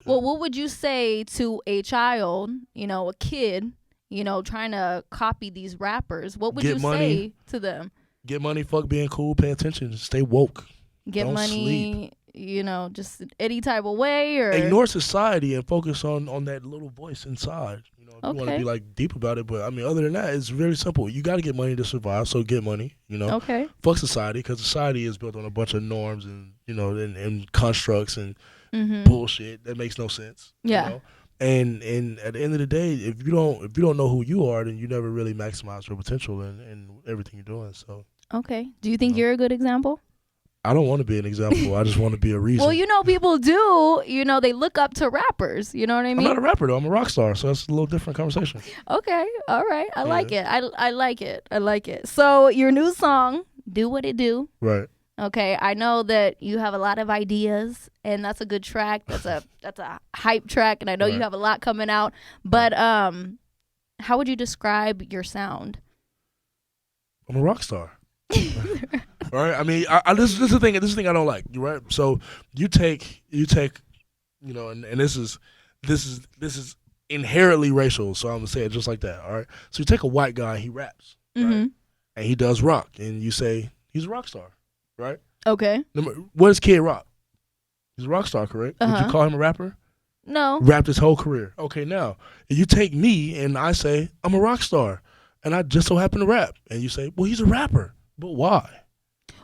Well, what would you say to a child, a kid, trying to copy these rappers? What would Get you money. say to them? Get money, fuck being cool, pay attention, stay woke. Get Don't money, sleep. Just any type of way, or Ignore society and focus on that little voice inside. If you want to be like deep about it, but I mean, other than that, it's very simple. You got to get money to survive, so get money. Okay. Fuck society, because society is built on a bunch of norms and and constructs and bullshit that makes no sense. Yeah. And at the end of the day, if you don't know who you are, then you never really maximize your potential in everything you're doing. So. Okay. Do you think you're a good example? I don't want to be an example. I just want to be a reason. Well, people do. They look up to rappers. You know what I mean? I'm not a rapper, though. I'm a rock star, so that's a little different conversation. Okay. All right. I like it. I like it. I like it. So your new song, Do What It Do. Right. Okay. I know that you have a lot of ideas, and that's a good track. That's a hype track, and I know you have a lot coming out. But how would you describe your sound? I'm a rock star. Right. I mean, this is the thing. This is the thing I don't like. Right. So you take, and this is inherently racial. So I'm gonna say it just like that. All right. So you take a white guy, he raps, right, and he does rock, and you say he's a rock star, right? Okay. What is Kid Rock? He's a rock star, correct? Would you call him a rapper? No. Rapped his whole career. Okay. Now you take me, and I say I'm a rock star, and I just so happen to rap, and you say, well, he's a rapper, but why?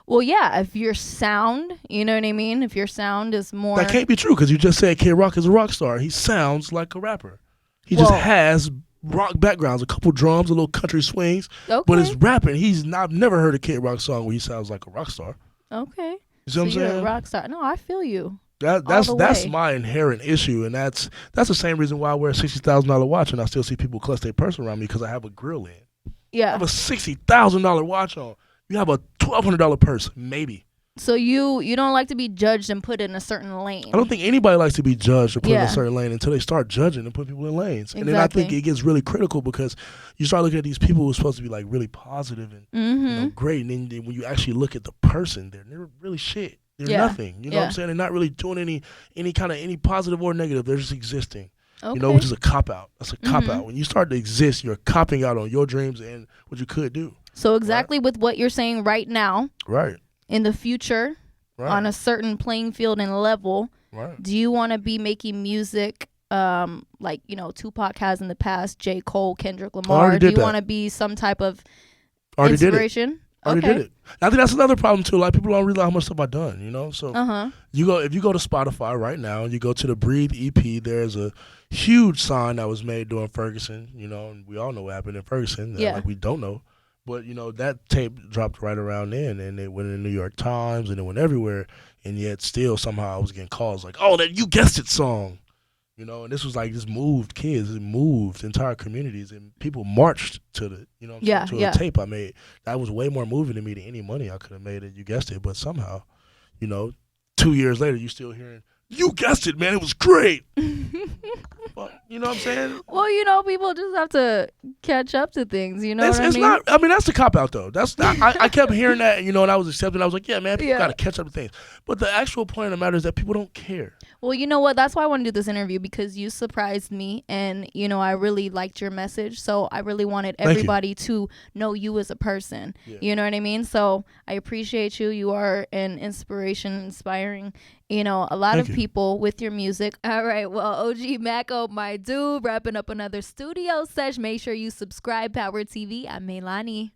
Well, yeah, if your sound, you know what I mean? If your sound is more... That can't be true, because you just said Kid Rock is a rock star. He sounds like a rapper. He just has rock backgrounds, a couple drums, a little country swings. Okay. But it's rapping. I've never heard a Kid Rock song where he sounds like a rock star. Okay. You see what I'm saying? You're a rock star. No, I feel you. That's my inherent issue, and that's the same reason why I wear a $60,000 watch and I still see people clutch their purse around me, because I have a grill in. Yeah. I have a $60,000 watch on. You have a $1,200 purse, maybe. So you don't like to be judged and put in a certain lane. I don't think anybody likes to be judged or put in a certain lane until they start judging and put people in lanes. Exactly. And then I think it gets really critical, because you start looking at these people who are supposed to be like really positive and great, and then when you actually look at the person, they're really shit. They're nothing. You know what I'm saying? They're not really doing any positive or negative. They're just existing. Okay. Which is a cop out. That's a cop out. When you start to exist, you're copping out on your dreams and what you could do. So exactly with what you're saying right now, right? In the future, on a certain playing field and level, do you want to be making music like Tupac has in the past, J. Cole, Kendrick Lamar? Do you want to be some type of inspiration? Already did it. I think that's another problem too. A lot of people don't realize how much stuff I've done. So if you go to Spotify right now and you go to the Breathe EP, there's a huge sign that was made during Ferguson. And we all know what happened in Ferguson. Like we don't know. But, that tape dropped right around then, and it went in the New York Times, and it went everywhere, and yet still somehow I was getting calls like, oh, that You Guessed It song, and this was like, this moved kids, it moved entire communities, and people marched to the, the tape I made. That was way more moving to me than any money I could have made, and You Guessed It, but somehow, 2 years later, you still hearing, you guessed it, man, it was great. But, you know what I'm saying? Well, people just have to catch up to things, what I mean? It's not, I mean, that's the cop-out, though. That's not, I kept hearing that, and I was accepting. I was like, yeah, man, people got to catch up to things. But the actual point of the matter is that people don't care. Well, you know what? That's why I want to do this interview, because you surprised me, and, I really liked your message. So I really wanted everybody to know you as a person. Yeah. You know what I mean? So I appreciate you. You are an inspiration, inspiring, a lot of people with your music. All right. Well, OG Maco, my dude, wrapping up another studio sesh. Make sure you subscribe, Power TV. I'm Melani.